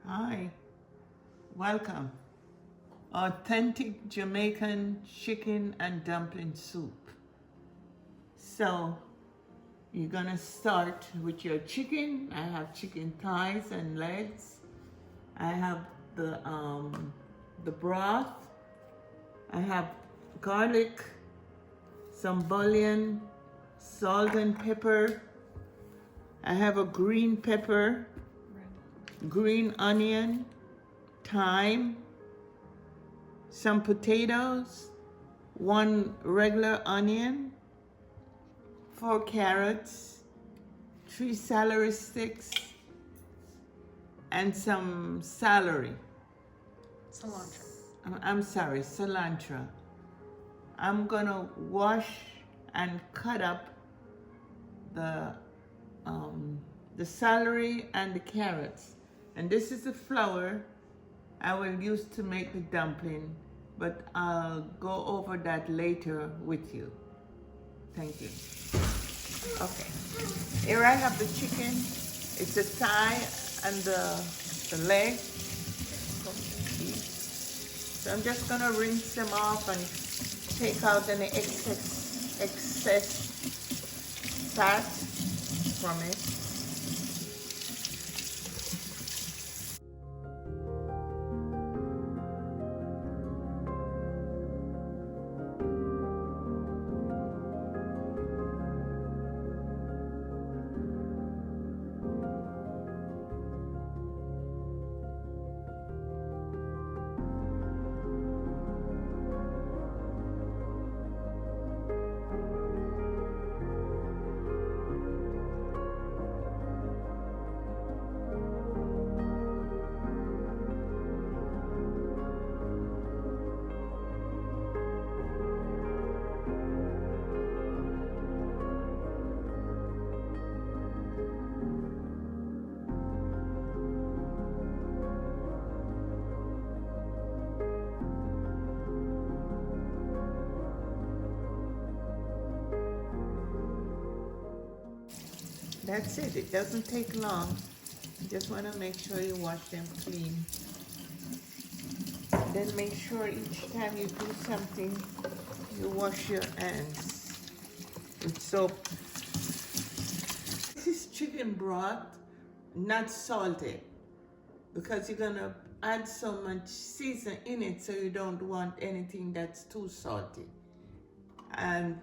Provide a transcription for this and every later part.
Hi, welcome. Authentic Jamaican chicken and dumpling soup. So, you're gonna start with your chicken. I have chicken thighs and legs. I have the broth. I have garlic, some bouillon, salt and pepper. I have a green pepper, green onion, thyme, some potatoes, 1 regular onion, 4 carrots, 3 celery sticks, and some celery. Cilantro. I'm sorry, cilantro. I'm gonna wash and cut up the celery and the carrots. And this is the flour I will use to make the dumpling, but I'll go over that later with you. Thank you. Okay, here I have the chicken. It's the thigh and the leg. So I'm just gonna rinse them off and take out any excess fat from it. That's it. It doesn't take long. You just want to make sure you wash them clean. Then make sure each time you do something, you wash your hands with soap. This is chicken broth, not salted, because you're gonna add so much season in it, so you don't want anything that's too salty. And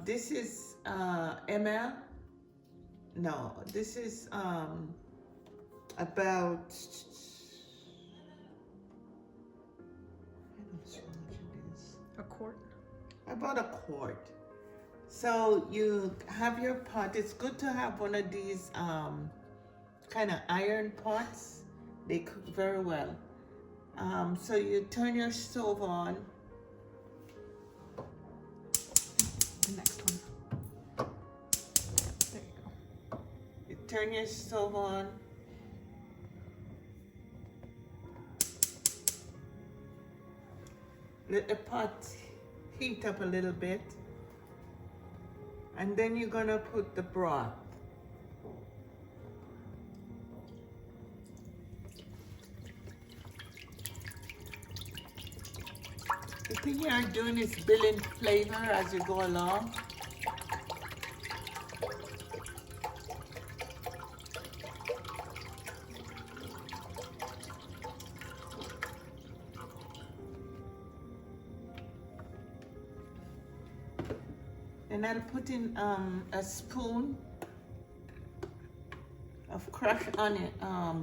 this is ml. No, this is about, I don't know how much it is. A quart. About a quart. So you have your pot. It's good to have one of these kind of iron pots. They cook very well. So you turn your stove on. The next one. There you go. You turn your stove on. Let the pot heat up a little bit. And then you're gonna put the broth. The thing you're doing is building flavor as you go along. And I'll put in a spoon of crushed onion,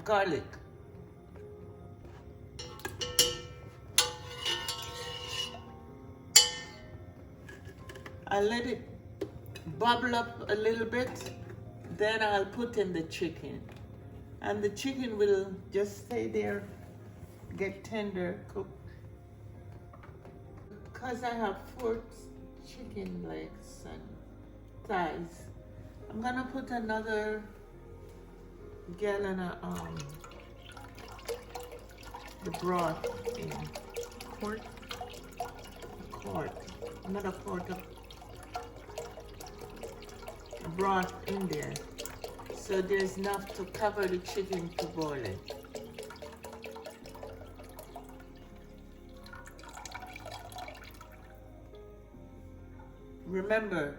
garlic. I'll let it bubble up a little bit, then I'll put in the chicken. And the chicken will just stay there, get tender, cook. Because I have 4 chicken legs and thighs, I'm gonna put another gallon of the broth in. Quart. A quart, another quart of broth in there, so there's enough to cover the chicken to boil it. Remember,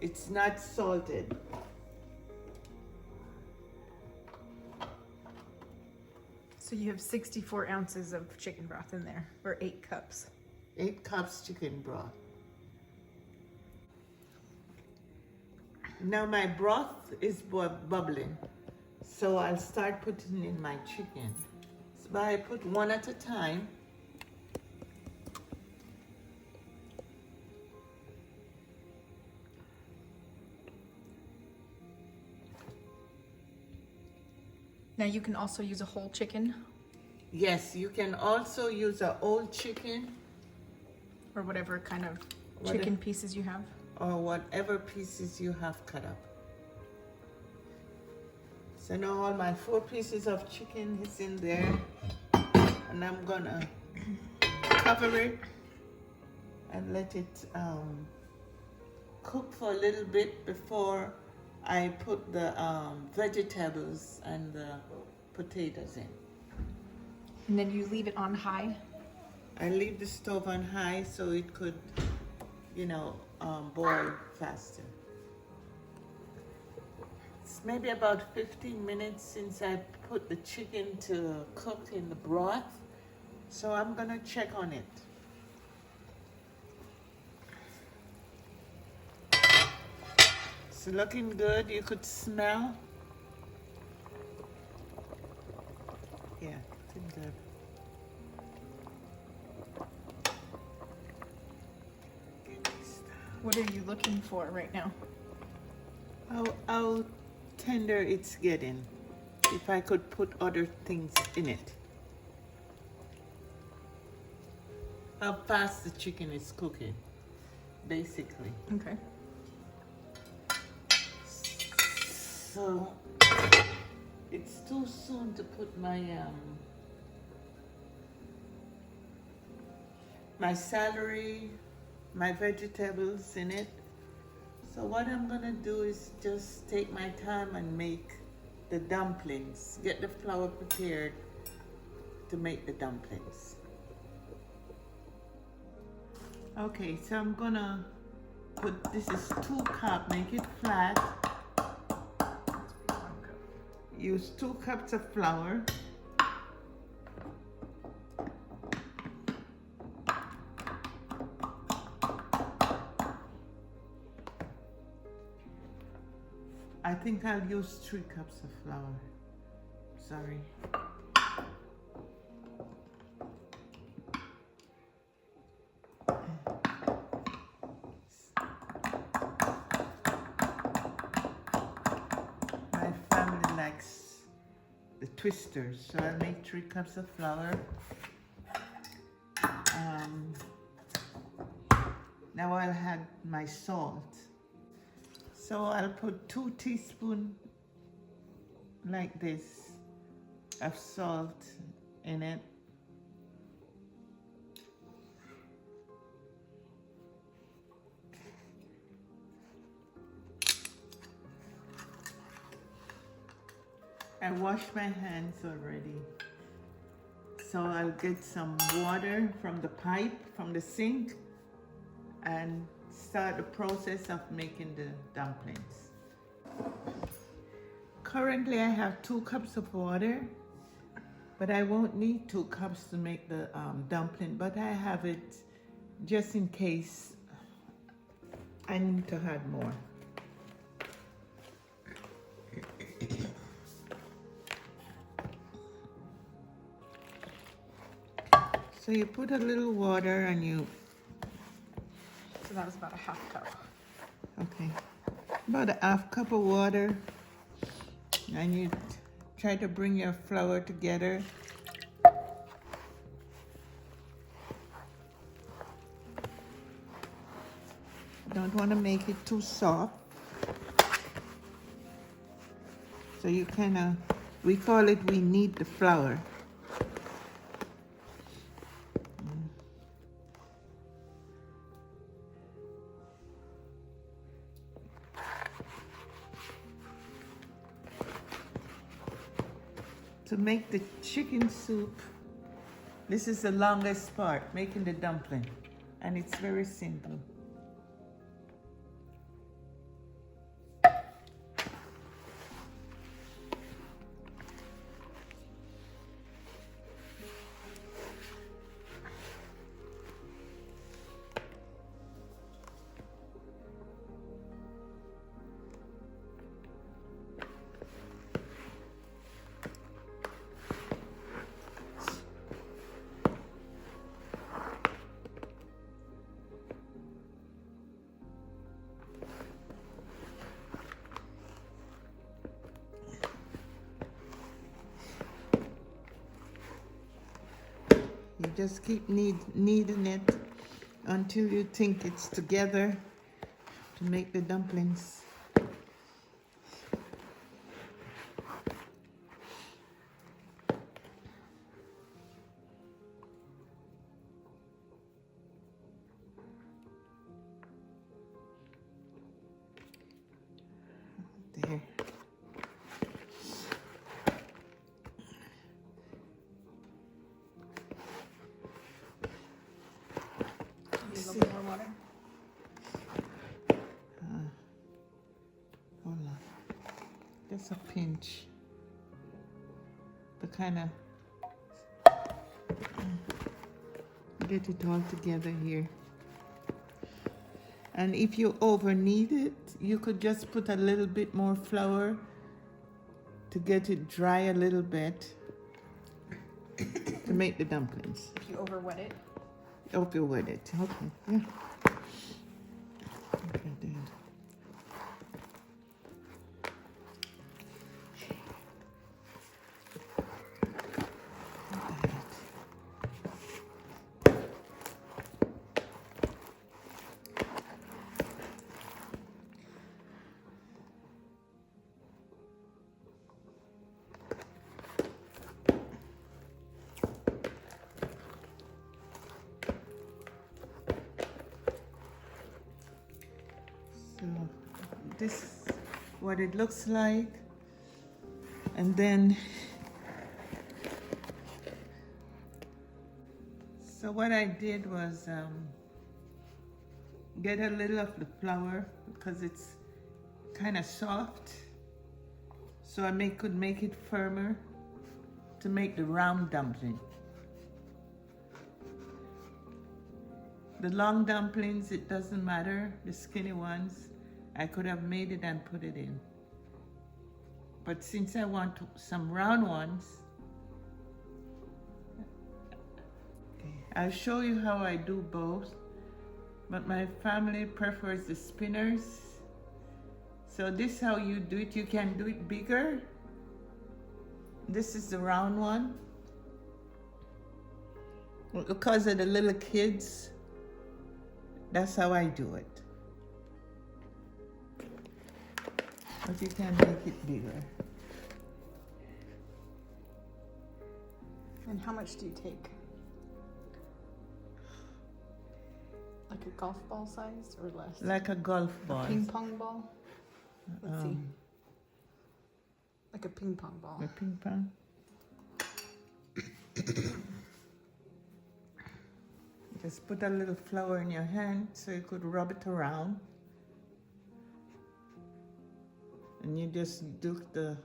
it's not salted. So you have 64 ounces of chicken broth in there, or 8 cups. 8 cups chicken broth. Now my broth is bubbling, so I'll start putting in my chicken. So I put one at a time. Now you can also use a whole chicken. Yes, you can also use an old chicken. Or whatever kind of chicken pieces you have. Or whatever pieces you have cut up. So now all my 4 pieces of chicken is in there. And I'm gonna cover it and let it cook for a little bit before I put the vegetables and the potatoes in. And then you leave it on high. I leave the stove on high so it could, you know, boil faster. It's maybe about 15 minutes since I put the chicken to cook in the broth, so I'm gonna check on it. It's looking good. You could smell. Yeah, looking good. What are you looking for right now? How tender it's getting. If I could put other things in it. How fast the chicken is cooking, basically. Okay. So it's too soon to put my my celery, my vegetables in it. So what I'm gonna do is just take my time and make the dumplings, get the flour prepared to make the dumplings. Okay, so I'm gonna put, this is 2 cups, make it flat. Use 2 cups of flour. I think I'll use 3 cups of flour. Sorry. My family likes the twisters, so I'll make 3 cups of flour. Now I'll add my salt. So I'll put 2 teaspoons like this of salt in it. I washed my hands already. So I'll get some water from the pipe, from the sink, and start the process of making the dumplings. Currently I have 2 cups of water, but I won't need 2 cups to make the dumpling, but I have it just in case I need to add more. So you put a little water and you... So that was about a half cup. Okay, about a half cup of water, and you try to bring your flour together. Don't want to make it too soft. So you kind of, we call it, we knead the flour. To make the chicken soup, this is the longest part, making the dumpling, and it's very simple. just keep kneading it until you think it's together to make the dumplings. There. A little more water. Hold on. Just a pinch. To kind of get it all together here. And if you over knead it, you could just put a little bit more flour to get it dry a little bit to make the dumplings. If you over wet it. Over wet it. Okay, yeah. Okay, then. So this is what it looks like, and then so what I did was get a little of the flour because it's kind of soft, so I could make it firmer to make the round dumpling. The long dumplings, it doesn't matter. The skinny ones, I could have made it and put it in. But since I want some round ones, okay, I'll show you how I do both. But my family prefers the spinners. So this is how you do it. You can do it bigger. This is the round one. Because of the little kids, that's how I do it. But you can make it bigger. And how much do you take? Like a golf ball size or less? Like a golf ball. A ping pong ball? Let's see. Like a ping pong ball. A ping pong? Just put a little flour in your hand so you could rub it around. And you just do the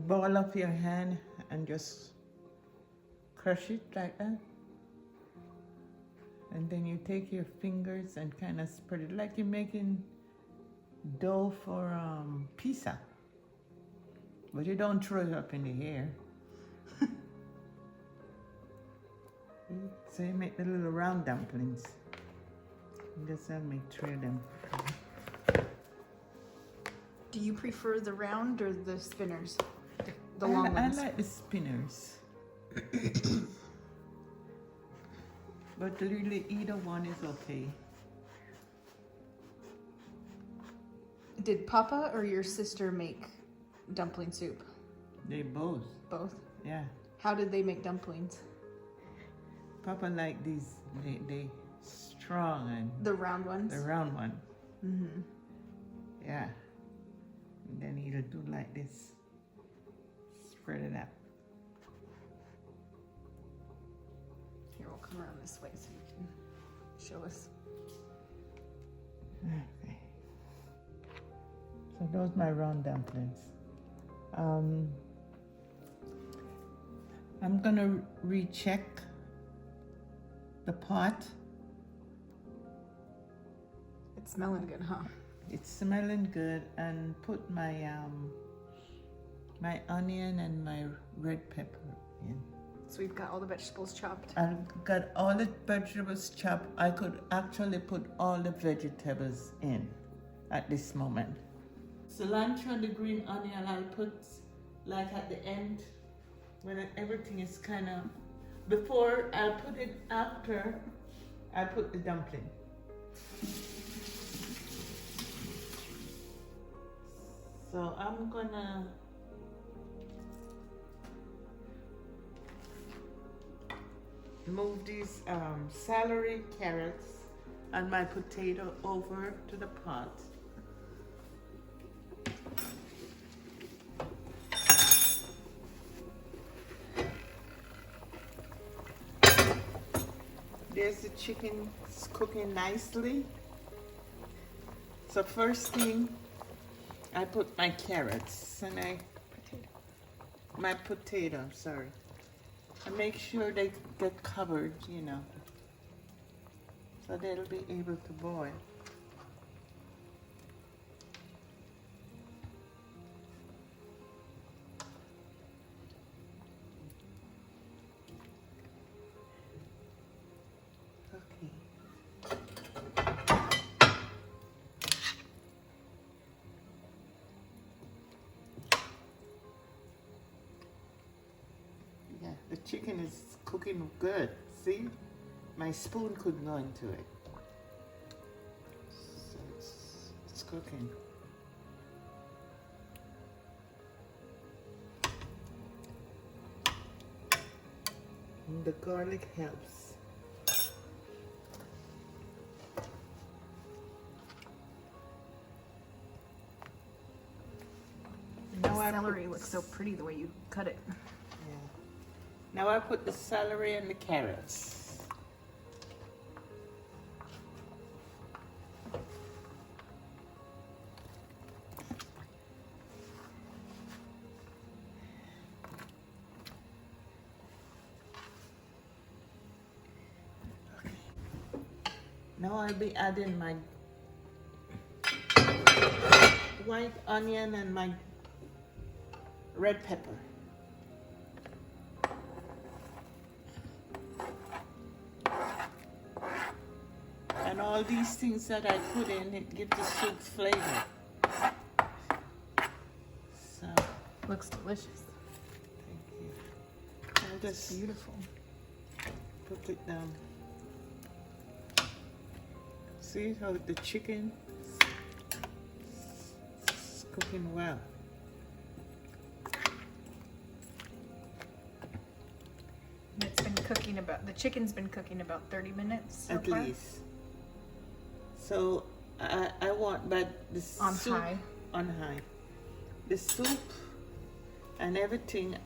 ball of your hand and just crush it like that. And then you take your fingers and kind of spread it like you're making dough for pizza. But you don't throw it up in the air. So you make the little round dumplings. You just have me tray them. Do you prefer the round or the spinners? The long ones? I like the spinners. But really either one is okay. Did Papa or your sister make dumpling soup? They both. Both? Yeah. How did they make dumplings? Papa like these, they strong and the round ones? The round one. Mm-hmm. Yeah. And then he'll do like this. Spread it out. Here, we'll come around this way so you can show us. Okay. So those are my round dumplings. I'm gonna recheck the pot. It's smelling good, huh? It's smelling good, and put my my onion and my red pepper in. So we've got all the vegetables chopped. I've got all the vegetables chopped. I could actually put all the vegetables in at this moment. Cilantro and the green onion I'll put like at the end when everything is kind of before I put it after I put the dumpling. So I'm gonna move these celery, carrots, and my potato over to the pot. There's the chicken, it's cooking nicely. So first thing, I put my carrots and my potato, sorry. And make sure they get covered, you know, so they'll be able to boil. The chicken is cooking good. See? My spoon couldn't go into it. So it's cooking. And the garlic helps. The celery looks so pretty the way you cut it. Now I put the celery and the carrots. Okay. Now I'll be adding my white onion and my red pepper. And all these things that I put in, it gives the soup flavor. So, looks delicious. Thank you. I'll just beautiful. Put it down. See how the chicken is cooking well. It's been cooking the chicken's been cooking about 30 minutes so at far. least. So I want but the on soup high. On high. The soup and everything,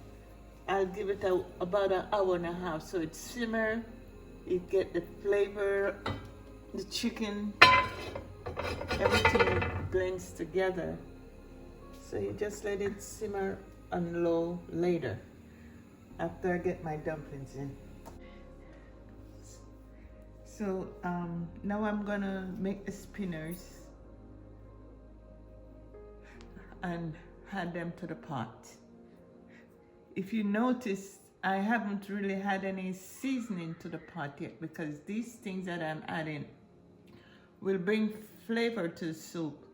I'll give it about an hour and a half so it simmer, it get the flavor, the chicken, everything blends together. So you just let it simmer on low later after I get my dumplings in. So now I'm gonna make the spinners and add them to the pot. If you notice, I haven't really had any seasoning to the pot yet because these things that I'm adding will bring flavor to the soup.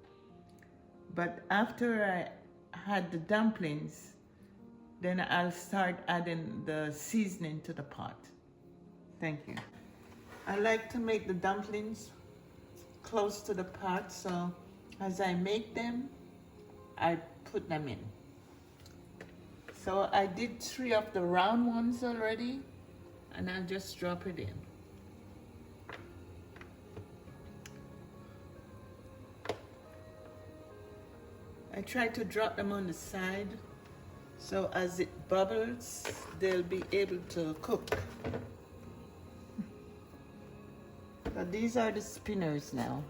But after I had the dumplings, then I'll start adding the seasoning to the pot. Thank you. I like to make the dumplings close to the pot, so as I make them, I put them in. So I did 3 of the round ones already, and I'll just drop it in. I try to drop them on the side, so as it bubbles, they'll be able to cook. So these are the spinners now.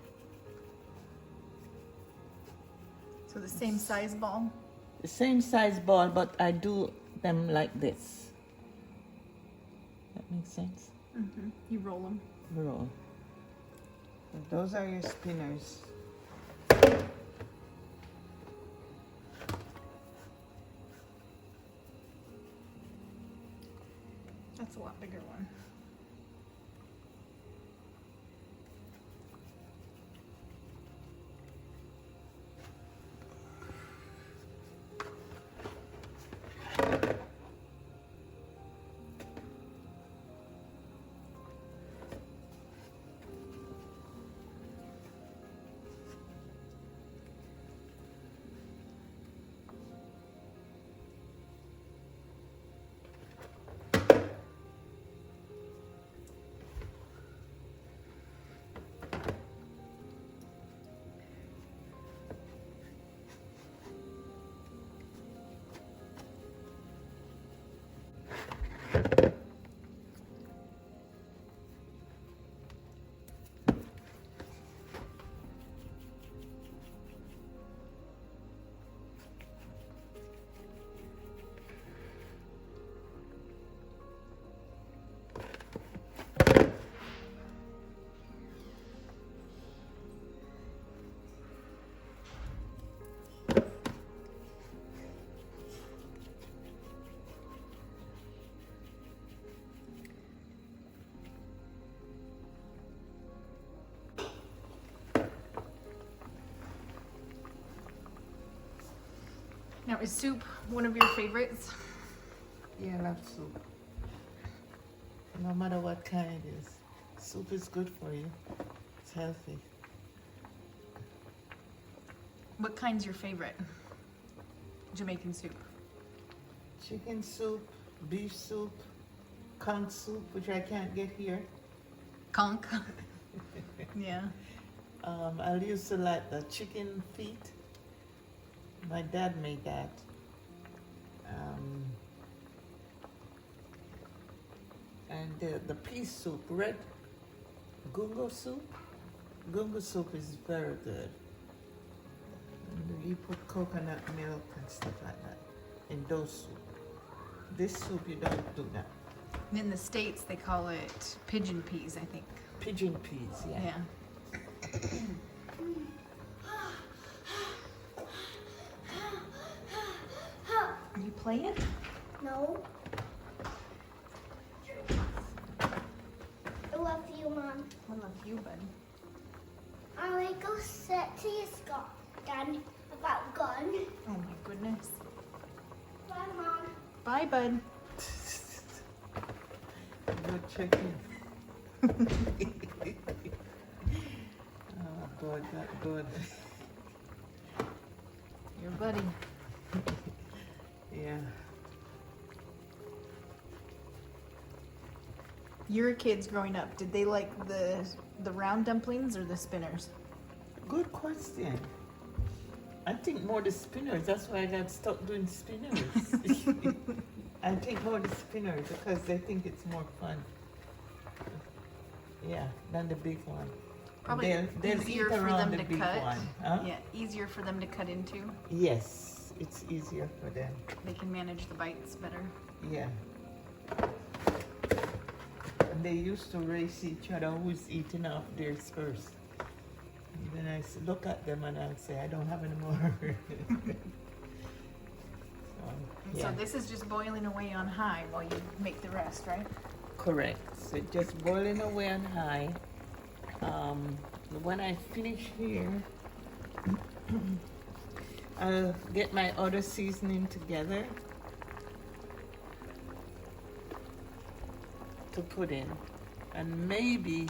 So the same size ball? The same size ball, but I do them like this. That makes sense? Mm-hmm. You roll them. Roll. So those are your spinners. That's a lot bigger one. Now, is soup one of your favorites? Yeah, I love soup. No matter what kind it is. Soup is good for you. It's healthy. What kind's your favorite Jamaican soup? Chicken soup, beef soup, conch soup, which I can't get here. Conch. Yeah. I used to like the chicken feet. My dad made that. And the pea soup, red gungo soup. Gungo soup is very good. And you put coconut milk and stuff like that in those soup. This soup you don't do that. And in the States, they call it pigeon peas, I think. Pigeon peas, yeah. Yeah. Are you playing? No. I love you, Mom. I love you, bud. I want to go sit to your Scotch gun about gun. Oh my goodness. Bye, Mom. Bye, bud. Good chicken. Oh, good, that good. Your buddy. Yeah. Your kids growing up, did they like the round dumplings or the spinners? Good question. I think more the spinners. That's why I got stuck doing spinners. I think more the spinners because they think it's more fun. Yeah, than the big one. Probably they'll easier eat for around them the to big cut. one. Huh? Yeah, easier for them to cut into. Yes, it's easier for them. They can manage the bites better. Yeah. And they used to race each other who's eating off theirs first. And then I look at them and I'll say, I don't have any more. So Yeah. this is just boiling away on high while you make the rest, right? Correct. So just boiling away on high. When I finish here, I'll get my other seasoning together to put in, and maybe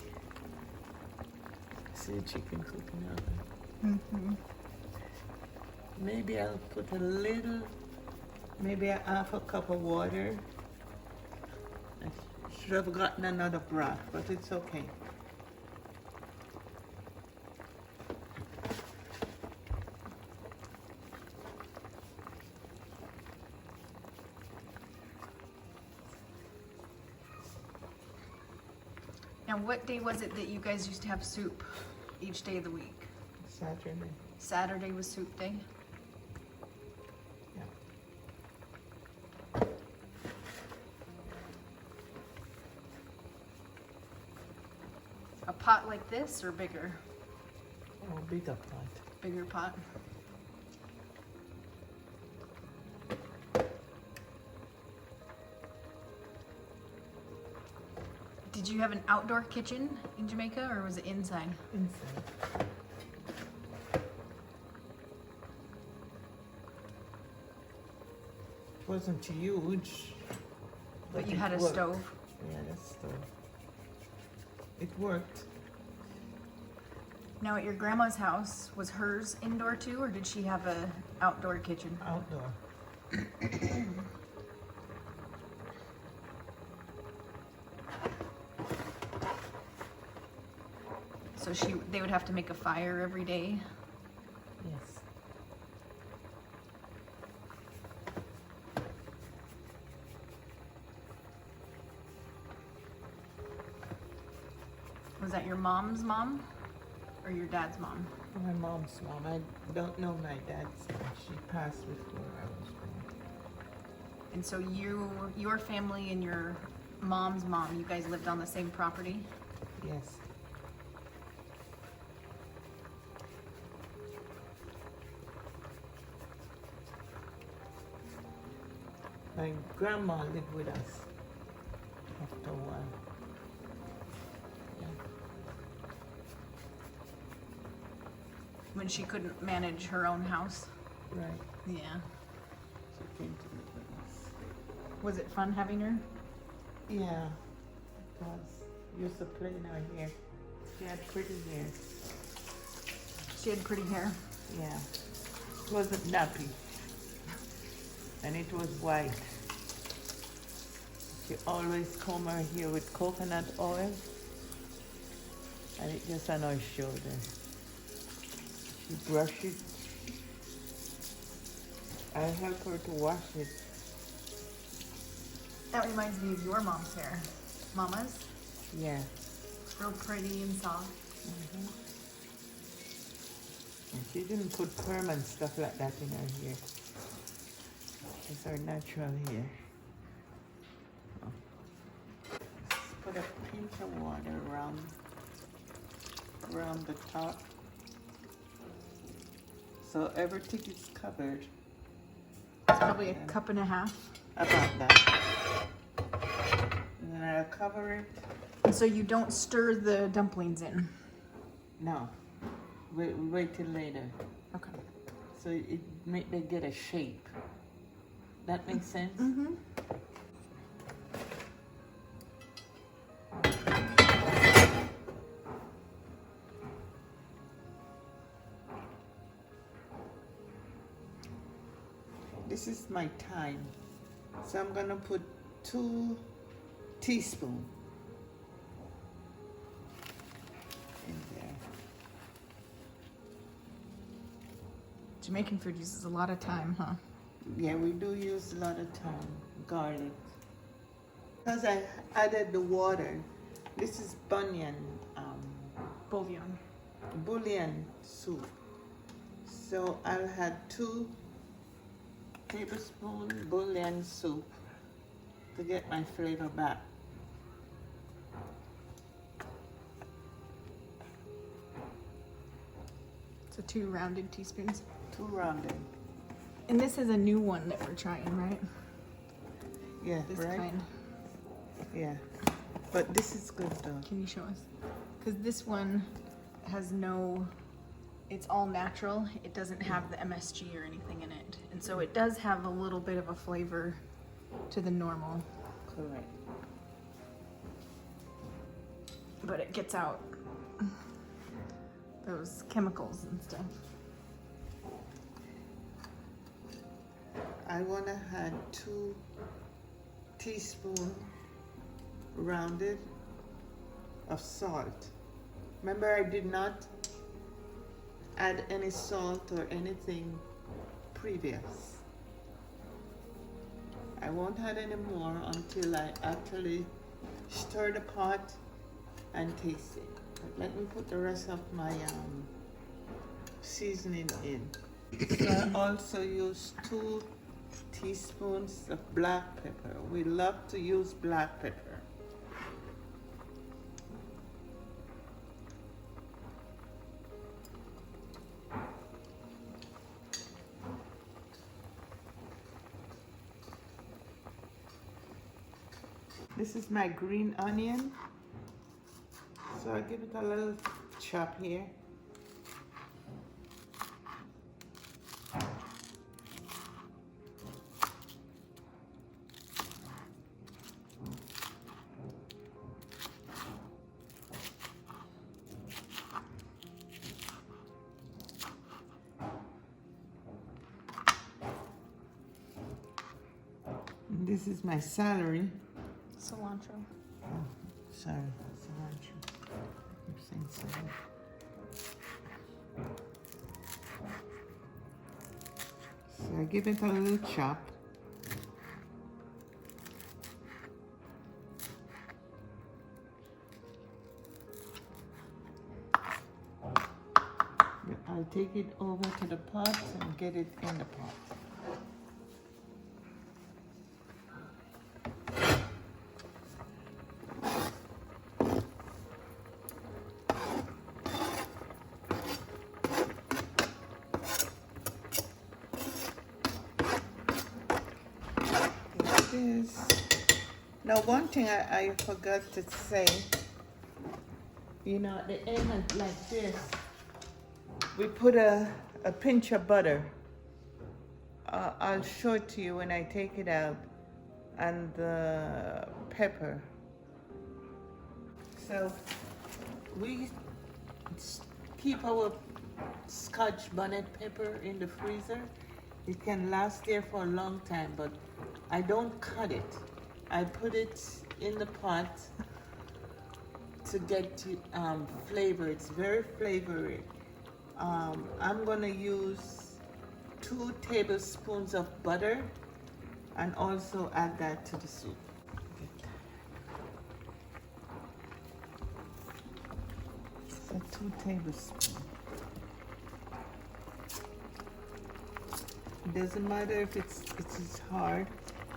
see chicken cooking out. Mm-hmm. Maybe I'll put a little, maybe a half a cup of water. I should have gotten another broth, but it's okay. Now, what day was it that you guys used to have soup each day of the week? Saturday. Saturday was soup day? Yeah. A pot like this or bigger? Oh, bigger pot. Bigger pot. Did you have an outdoor kitchen in Jamaica or was it inside? Inside. It wasn't huge. But you it had a worked. stove? Yeah, that's stove. It worked. Now at your grandma's house, was hers indoor too or did she have a outdoor kitchen? Outdoor. So they would have to make a fire every day? Yes. that your mom's mom or your dad's mom? My mom's mom. I don't know my dad's mom. She passed before I was born. And so your family and your mom's mom, you guys lived on the same property? Yes. My grandma lived with us after a while. Yeah. When she couldn't manage her own house? Right. Yeah. She came to live with us. Was it fun having her? Yeah. It was. Used to play in her hair. She had pretty hair. She had pretty hair. Yeah. It wasn't nappy. And it was white. She always comb her hair with coconut oil. And it just on her shoulder. She brushed it. I help her to wash it. That reminds me of your mom's hair. Mama's? Yeah. Real pretty and soft. Mm-hmm. And she didn't put perm and stuff like that in her hair. It's her natural hair. Oh. Let's put a pinch of water around the top. So everything is covered. It's probably a cup and a half. About that. And then I'll cover it. So you don't stir the dumplings in? No. Wait till later. Okay. So they get a shape. That makes sense? Mm-hmm. This is my thyme. So I'm gonna put 2 teaspoons in there. Jamaican food uses a lot of thyme, huh? Yeah, we do use a lot of thyme, garlic. Because I added the water, this is bouillon soup. So I'll add 2 tablespoons bouillon soup to get my flavor back. So 2 rounded teaspoons. 2 rounded. And this is a new one that we're trying, right? Yeah, This right? kind. Yeah. But this is good though. Can you show us? Because this one has no, it's all natural. It doesn't have the MSG or anything in it. And so it does have a little bit of a flavor to the normal, Correct. but it gets out those chemicals and stuff. I want to add 2 teaspoons rounded of salt. Remember, I did not add any salt or anything previous. I won't add any more until I actually stir the pot and taste it. But let me put the rest of my seasoning in. So I also use 2 teaspoons of black pepper. We love to use black pepper. This is my green onion. So I give it a little chop here. And this is my celery. Cilantro. Oh, sorry, cilantro. I'm saying celery. So I give it a little chop. I'll take it over to the pot and get it in the pot. Now, one thing I forgot to say, you know, at the end of like this, we put a pinch of butter. I'll show it to you when I take it out, and the pepper. So we keep our Scotch bonnet pepper in the freezer. It can last there for a long time, but I don't cut it. I put it in the pot to get flavor. It's very flavory. I'm gonna use 2 tablespoons of butter and also add that to the soup. So 2 tablespoons. It doesn't matter if it's hard.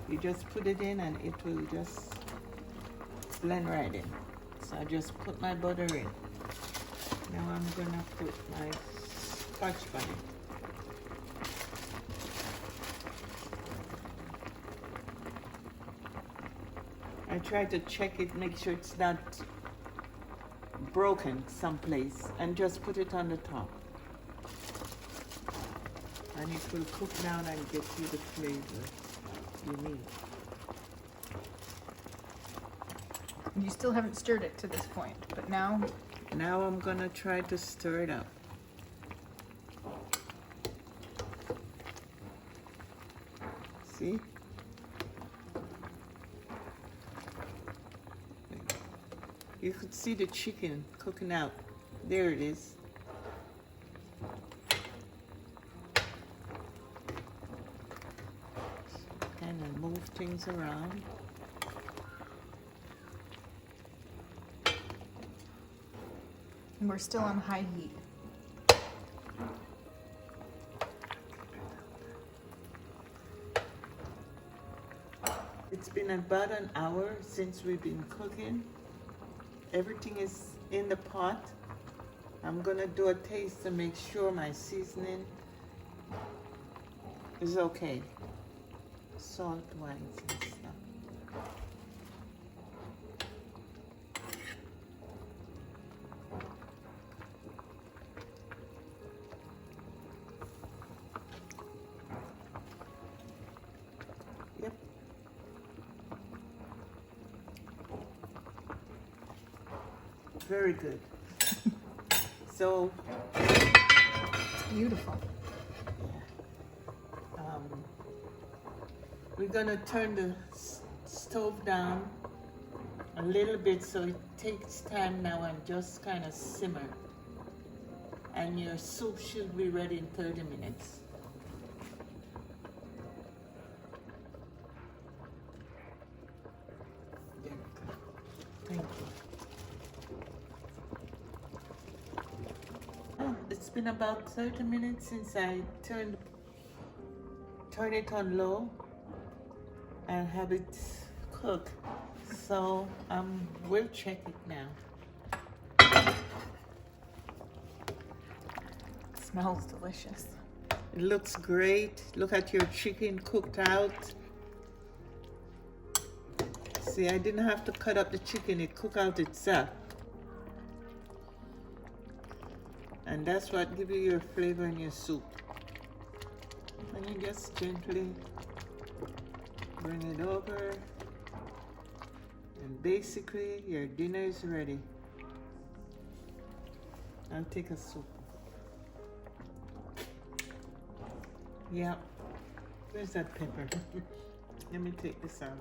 You just put it in and it will just blend right in. So I just put my butter in. Now I'm gonna put my Scotch bonnet. I try to check it, make sure it's not broken someplace, and just put it on the top. And it will cook down and get you the flavor you need. You still haven't stirred it to this point, but now? Now I'm gonna try to stir it up. See? You could see the chicken cooking out. There it is. Kind of move things around. And we're still on high heat. It's been about an hour since we've been cooking. Everything is in the pot. I'm gonna do a taste to make sure my seasoning is okay. Salt wise and stuff. Yep. Very good. So It's beautiful. we're gonna turn the stove down a little bit so it takes time now and just kind of simmer. And your soup should be ready in 30 minutes. There we go. Thank you. Oh, it's been about 30 minutes since I turn it on low and have it cook. So we'll check it now. It smells delicious. It looks great. Look at your chicken cooked out. See, I didn't have to cut up the chicken, it cooked out itself. And that's what gives you your flavor in your soup. And you just gently bring it over. And basically, your dinner is ready. I'll take a soup. Yeah. Where's that pepper? Let me take this out.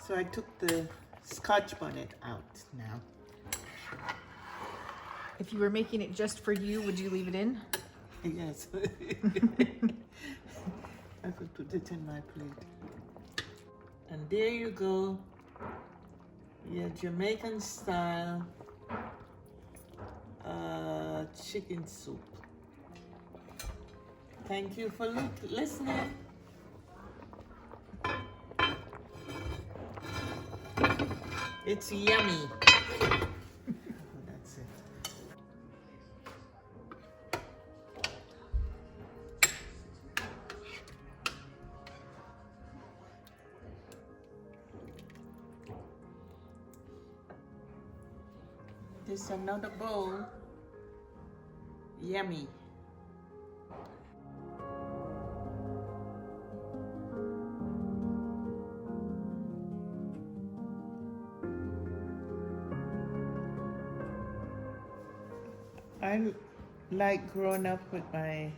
So I took the Scotch bonnet out now. If you were making it just for you, would you leave it in? Yes. I could put it in my plate. And there you go. Yeah, Jamaican style chicken soup. Thank you for listening. It's yummy. That's it. This another bowl. Yummy. I like growing up with my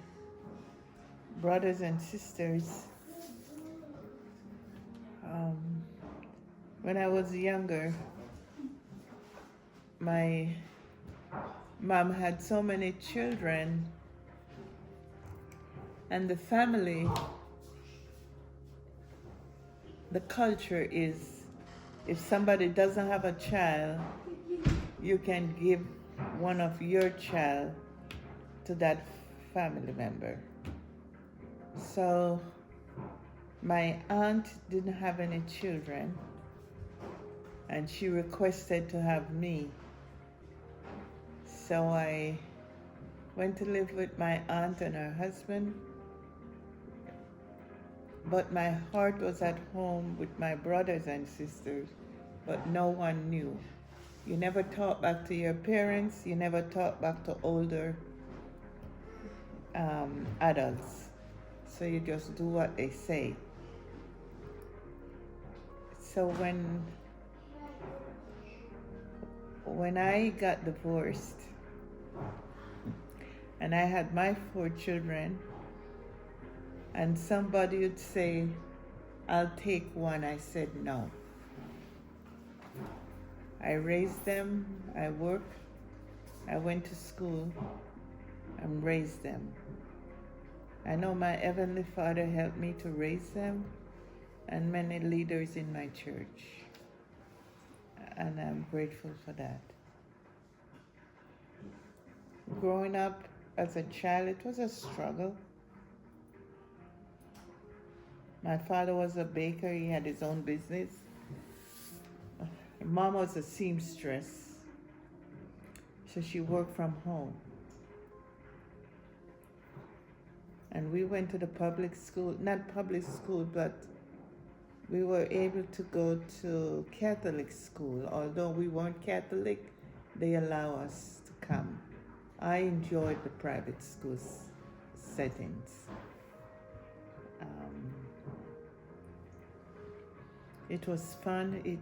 brothers and sisters. When I was younger, my mom had so many children, and the family, the culture is if somebody doesn't have a child, you can give one of your child to that family member. So my aunt didn't have any children, and she requested to have me. So I went to live with my aunt and her husband, but my heart was at home with my brothers and sisters, but no one knew. You never talk back to your parents, you never talk back to older adults. So you just do what they say. So when I got divorced and I had my 4 children, and somebody would say, I'll take one, I said no. I raised them, I worked, I went to school, and raised them. I know my Heavenly Father helped me to raise them, and many leaders in my church. And I'm grateful for that. Growing up as a child, it was a struggle. My father was a baker, he had his own business. Mom was a seamstress, so she worked from home. And we went to the public school, not public school, but we were able to go to Catholic school. Although we weren't Catholic, they allow us to come. I enjoyed the private school settings. It was fun. It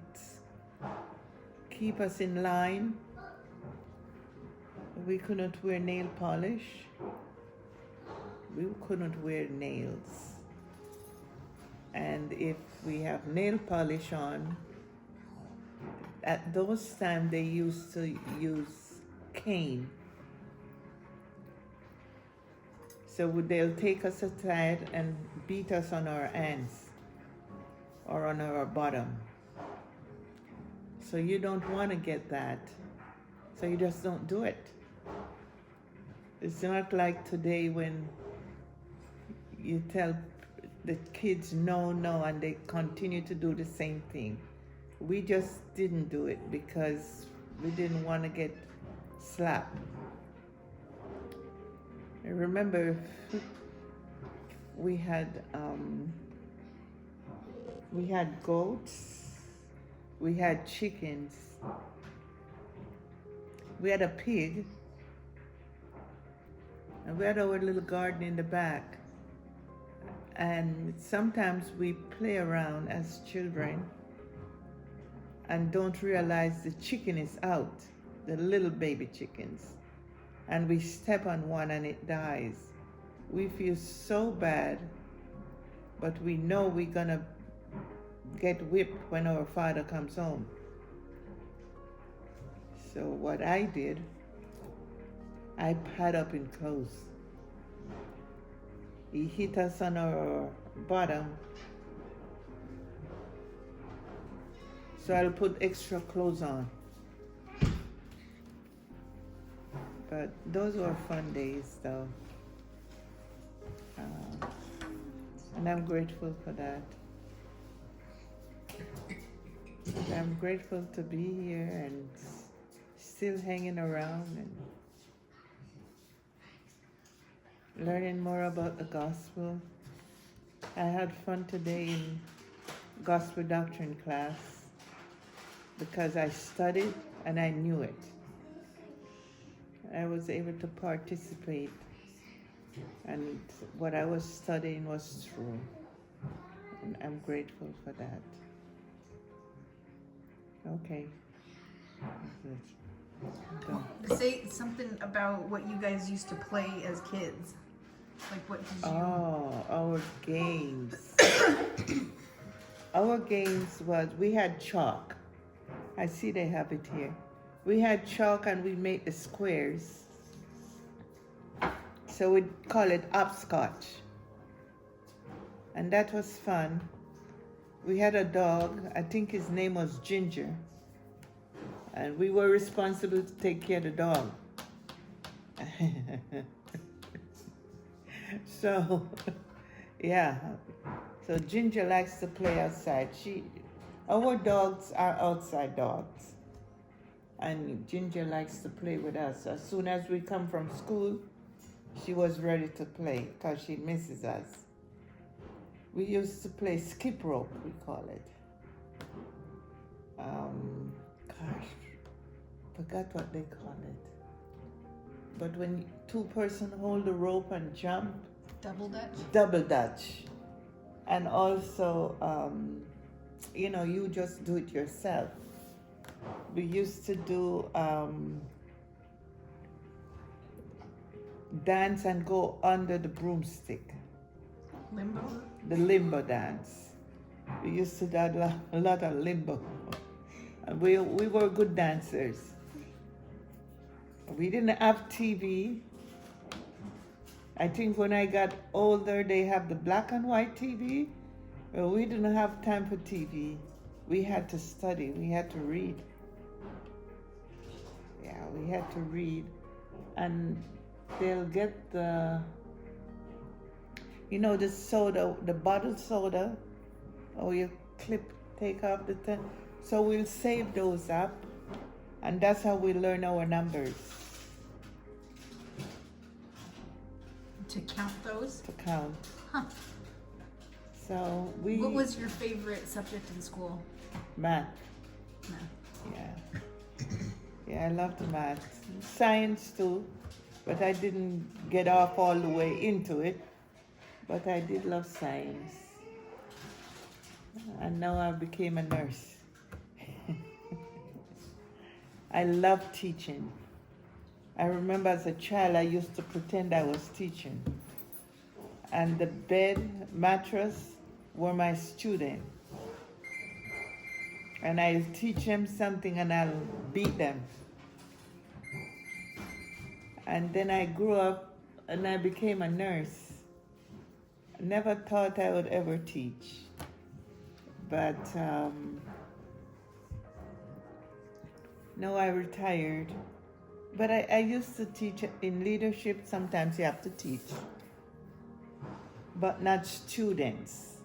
keep us in line. We couldn't wear nail polish. We couldn't wear nails. And if we have nail polish on, at those times they used to use cane. So they'll take us aside and beat us on our hands or on our bottom. So you don't want to get that. So you just don't do it. It's not like today when you tell the kids no, and they continue to do the same thing. We just didn't do it because we didn't want to get slapped. I remember we had goats, we had chickens, we had a pig, and we had our little garden in the back. And sometimes we play around as children and don't realize the chicken is out, the little baby chickens. And we step on one and it dies. We feel so bad, but we know we're gonna get whipped when our father comes home. So what I did, I pad up in clothes. He hit us on our bottom. So I'll put extra clothes on. But those were fun days, though. And I'm grateful for that. I'm grateful to be here and still hanging around and learning more about the gospel. I had fun today in gospel doctrine class because I studied and I knew it. I was able to participate, and what I was studying was true, and I'm grateful for that. Okay. Go. Say something about what you guys used to play as kids. Like what did you... Oh, our games. Our games was, we had chalk. I see they have it here. We had chalk and we made the squares. So we'd call it hopscotch. And that was fun. We had a dog, I think his name was Ginger. And we were responsible to take care of the dog. So, yeah. So Ginger likes to play outside. Our dogs are outside dogs. And Ginger likes to play with us. As soon as we come from school, she was ready to play because she misses us. We used to play skip rope, we call it. Forgot what they call it. But when two person hold the rope and jump. Double dutch? Double dutch. And also, you just do it yourself. We used to do dance and go under the broomstick. Limbo? The limbo dance. We used to do a lot of limbo. And we were good dancers. We didn't have TV. I think when I got older, they have the black and white TV. Well, we didn't have time for TV. We had to study. We had to read. Yeah, we had to read. And they'll get the soda, the bottled soda. Oh, you take off the thing. So we'll save those up. And that's how we learn our numbers. To count those? To count. Huh. So What was your favorite subject in school? Math. Math. Yeah. Yeah, I loved math. Science too, but I didn't get off all the way into it. But I did love science. And now I became a nurse. I love teaching. I remember as a child I used to pretend I was teaching. And the bed, mattress were my student. And I'll teach them something and I'll beat them. And then I grew up and I became a nurse. I never thought I would ever teach. But no, I retired. But I used to teach in leadership. Sometimes you have to teach. But not students.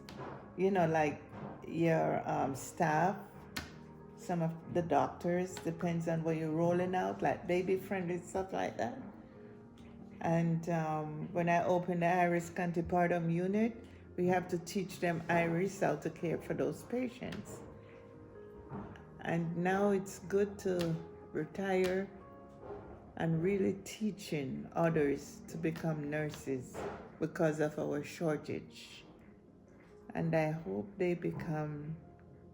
Like your staff, some of the doctors, depends on what you're rolling out, like baby-friendly stuff like that. And when I opened the Iris Cantipartum unit, we have to teach them Iris how to care for those patients. And now it's good to retire and really teaching others to become nurses because of our shortage. And I hope they become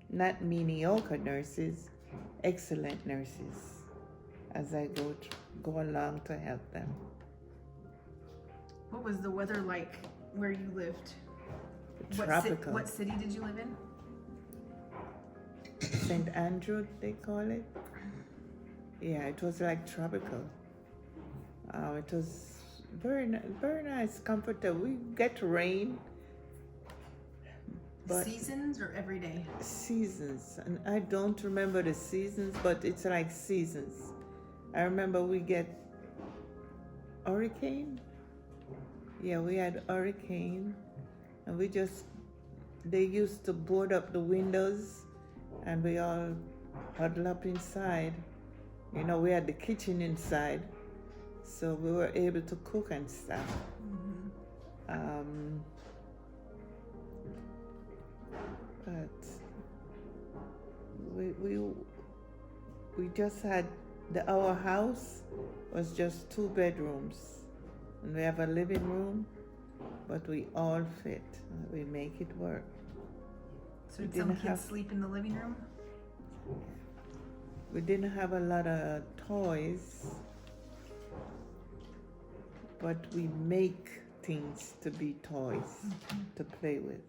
not mediocre nurses, excellent nurses as I go along to help them. What was the weather like where you lived? Tropical. What city did you live in? St. Andrew, they call it. Yeah, it was like tropical. It was very nice, comfortable. We get rain, But Seasons or every day? seasons, and I don't remember the seasons, but it's like seasons. I remember we get hurricane. Yeah, we had hurricane, and they used to board up the windows, and we all huddle up inside. You know, we had the kitchen inside, so we were able to cook and stuff. But we just had our house was just 2 bedrooms, and we have a living room, but we all fit. We make it work. So did some kids sleep in the living room? We didn't have a lot of toys, but we make things to be toys to play with.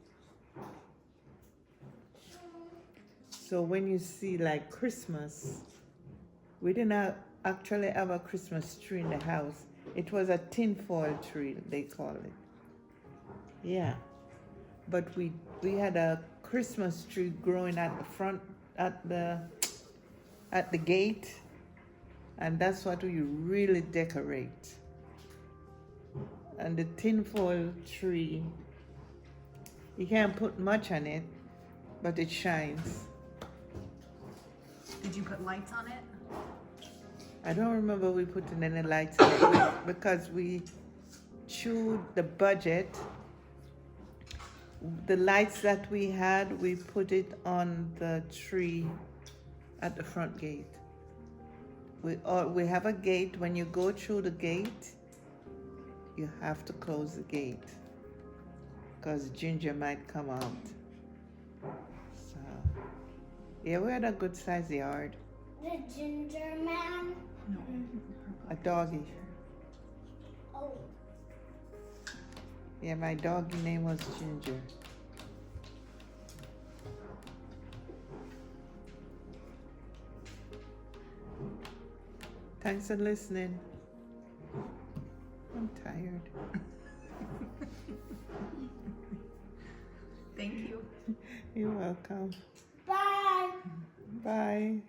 So when you see like Christmas, we didn't actually have a Christmas tree in the house. It was a tinfoil tree, they call it. Yeah. But we had a Christmas tree growing at the front, at the gate, and that's what we really decorate. And the tinfoil tree, you can't put much on it, but it shines. Did you put lights on it? I don't remember we putting any lights on it because we chewed the budget. The lights that we had, we put it on the tree at the front gate. We have a gate. When you go through the gate, you have to close the gate because Ginger might come out. So, yeah, we had a good sized yard. The ginger man. No. A doggy. Oh. Yeah, my doggy name was Ginger. Thanks for listening. I'm tired. Thank you. You're welcome. Bye. Bye.